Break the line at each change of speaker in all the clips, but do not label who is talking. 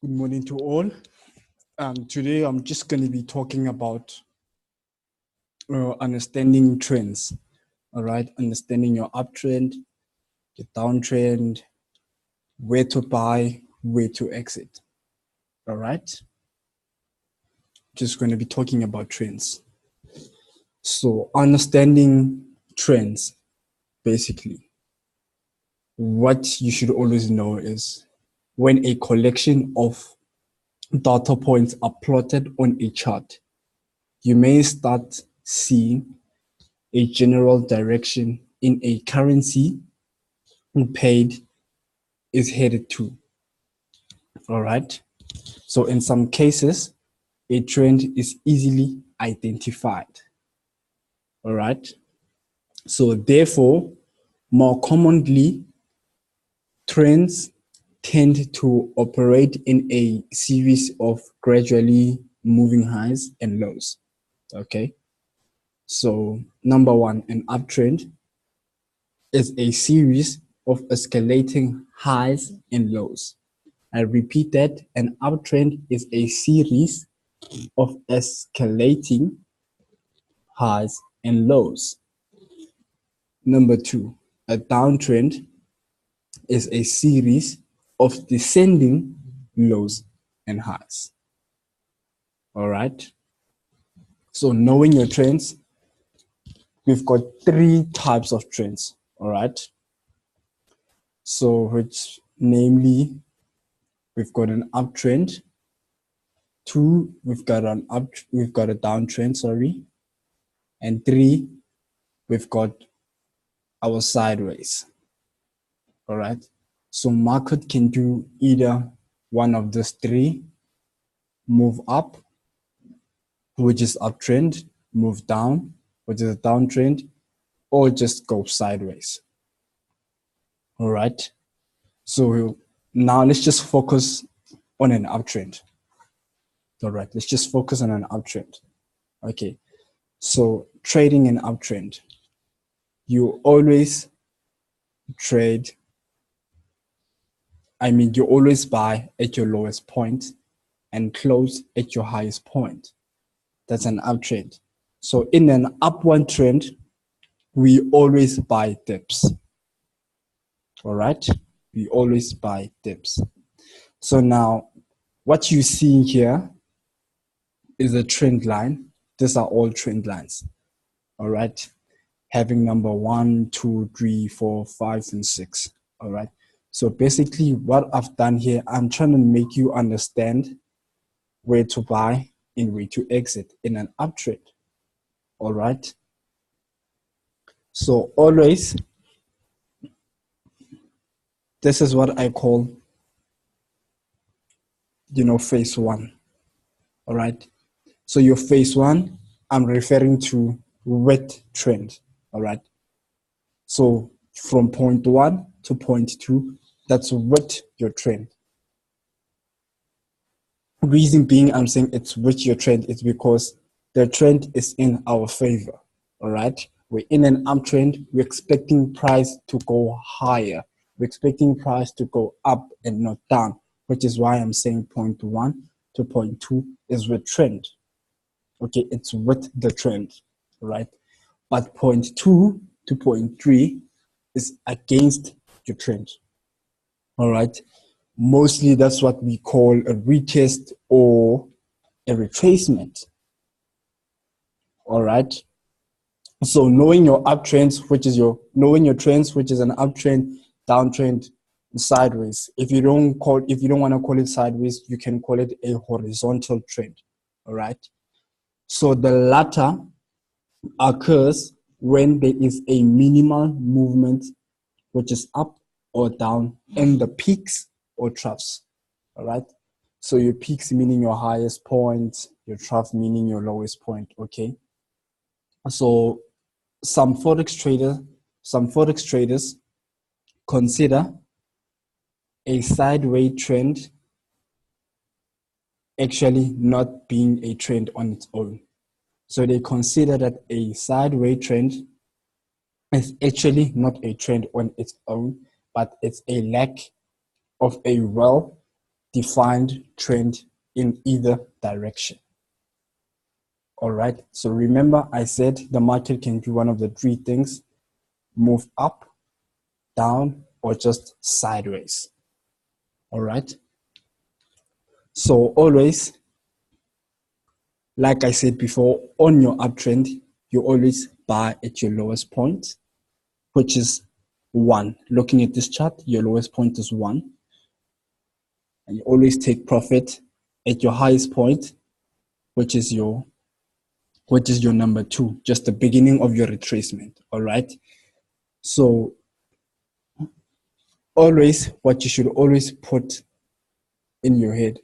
Good morning to all. Today I'm just going to be talking about understanding trends. All right, understanding your uptrend, your downtrend, where to buy, where to exit. All right, just going to be talking about trends. So understanding trends, basically, what you should always know is when a collection of data points are plotted on a chart, you may start seeing a general direction in a currency paid is headed to. All right. So in some cases, a trend is easily identified. All right. So therefore, more commonly, trends tend to operate in a series of gradually moving highs and lows. Okay. So number one, an uptrend is a series of escalating highs and lows. I repeat that an uptrend is a series of escalating highs and lows. Number two, a downtrend is a series of descending lows and highs. All right. So knowing your trends, we've got three types of trends. All right. So which namely, we've got an uptrend. Two, we've got a downtrend, sorry. And three, we've got our sideways. All right. So market can do either one of those three: move up, which is uptrend, move down, which is a downtrend, or just go sideways. All right. So now let's just focus on an uptrend. All right. Let's just focus on an uptrend. Okay. So trading an uptrend, you always trade. You always buy at your lowest point and close at your highest point. That's an uptrend. So in an upward trend, we always buy dips. All right. We always buy dips. So now what you see here is a trend line. These are all trend lines. All right. Having number 1, 2, 3, 4, 5, and 6. All right. So basically what I've done here, I'm trying to make you understand where to buy and where to exit in an uptrend. All right. So always, this is what I call, phase one. All right. So your phase one, I'm referring to wet trend. All right. So from point 1 to point 2, that's what your trend. Reason being I'm saying it's what your trend is because the trend is in our favor. All right. We're in an uptrend. We're expecting price to go higher. We're expecting price to go up and not down, which is why I'm saying point 1 to point 2 is with trend. Okay, it's with the trend, right? But point 2 to point 3 is against your trend. All right. Mostly that's what we call a retest or a retracement. All right. So knowing your uptrends, knowing your trends, which is an uptrend, downtrend, sideways. If you don't want to call it sideways, you can call it a horizontal trend. All right. So the latter occurs when there is a minimal movement, which is up or down, in the peaks or troughs. All right. So your peaks meaning your highest point, your trough meaning your lowest point. Okay. So some forex traders consider a sideways trend actually not being a trend on its own. So they consider that a sideways trend is actually not a trend on its own, but it's a lack of a well defined trend in either direction. All right. So remember, I said the market can do one of the three things: move up, down, or just sideways. All right. So always, like I said before, on your uptrend, you always buy at your lowest point, which is 1. Looking at this chart, your lowest point is 1. And you always take profit at your highest point, which is your number 2, just the beginning of your retracement. All right. So always, what you should always put in your head,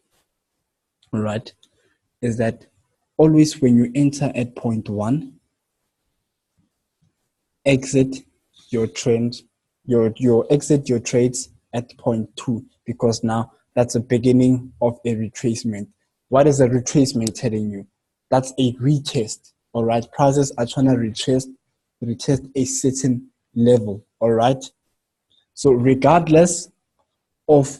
all right, is that always when you enter at point 1, exit your trend, your exit your trades at point 2, because now that's the beginning of a retracement. What is a retracement telling you? That's a retest. All right, prices are trying to retest a certain level. All right, so regardless of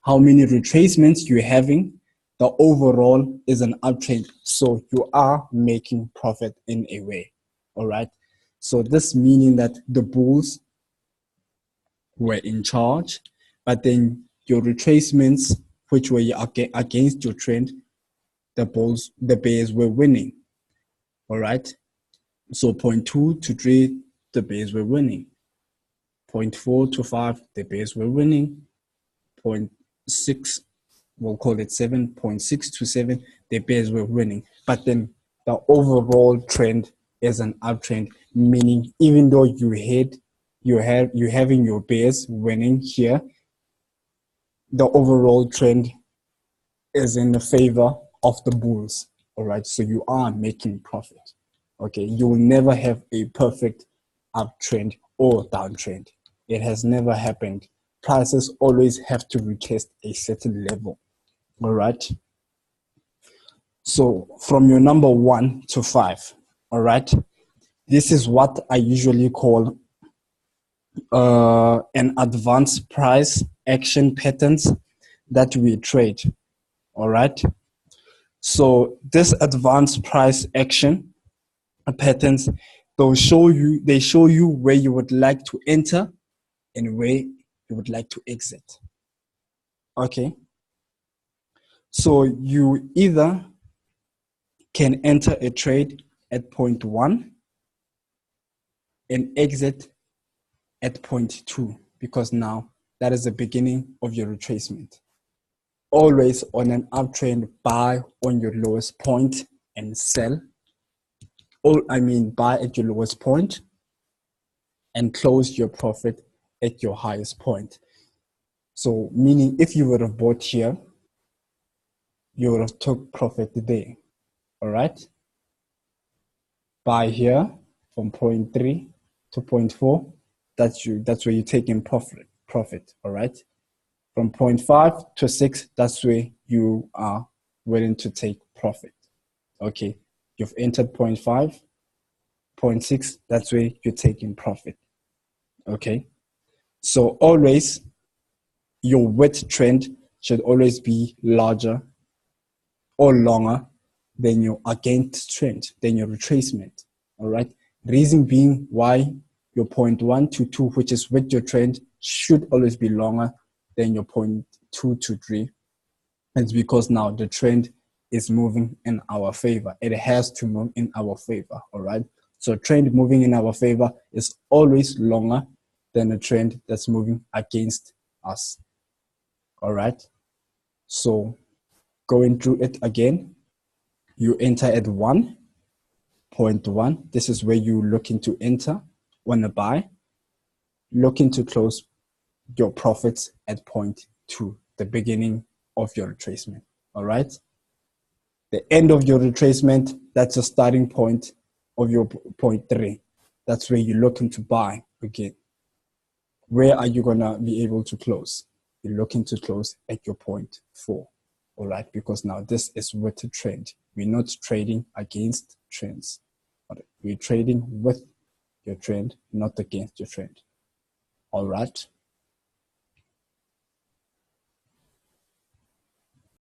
how many retracements you're having, the overall is an uptrend, so you are making profit in a way. All right, so this meaning that the bulls were in charge, but then your retracements, which were against your trend, the bears were winning. All right, so point 2 to 3, the bears were winning. Point 4 to 5, the bears were winning. Point 6, we'll call it 7.6 to 7, the bears were winning. But then the overall trend is an uptrend, meaning even though you're having your bears winning here, the overall trend is in the favor of the bulls. All right, so you are making profit. Okay, you will never have a perfect uptrend or downtrend. It has never happened. Prices always have to retest a certain level. All right. So from your number 1 to 5, all right, this is what I usually call an advanced price action patterns that we trade. All right. So this advanced price action patterns, they show you where you would like to enter and where you would like to exit. Okay. So you either can enter a trade at point 1 and exit at point 2, because now that is the beginning of your retracement. Always on an uptrend, buy on your lowest point and sell. Buy at your lowest point and close your profit at your highest point. So meaning if you would have bought here, you would have took profit there. All right. Buy here from point 3 to point 4. That's where you're taking profit. All right. From point 5 to 6, that's where you are willing to take profit. Okay. You've entered point 5, point 6, that's where you're taking profit. Okay. So always your width trend should always be larger or longer than your against trend, than your retracement. All right. Reason being why your point 1 to 2, which is with your trend, should always be longer than your point 2 to 3. It's because now the trend is moving in our favor. It has to move in our favor. All right. So trend moving in our favor is always longer than a trend that's moving against us. All right. So going through it again, you enter at 1.1. This is where you're looking to enter on a buy, looking to close your profits at point 2, the beginning of your retracement. All right. The end of your retracement, that's a starting point of your point 3. That's where you're looking to buy again. Where are you going to be able to close? You're looking to close at your point 4. All right, because now this is with a trend. We're not trading against trends. We're trading with your trend, not against your trend. All right.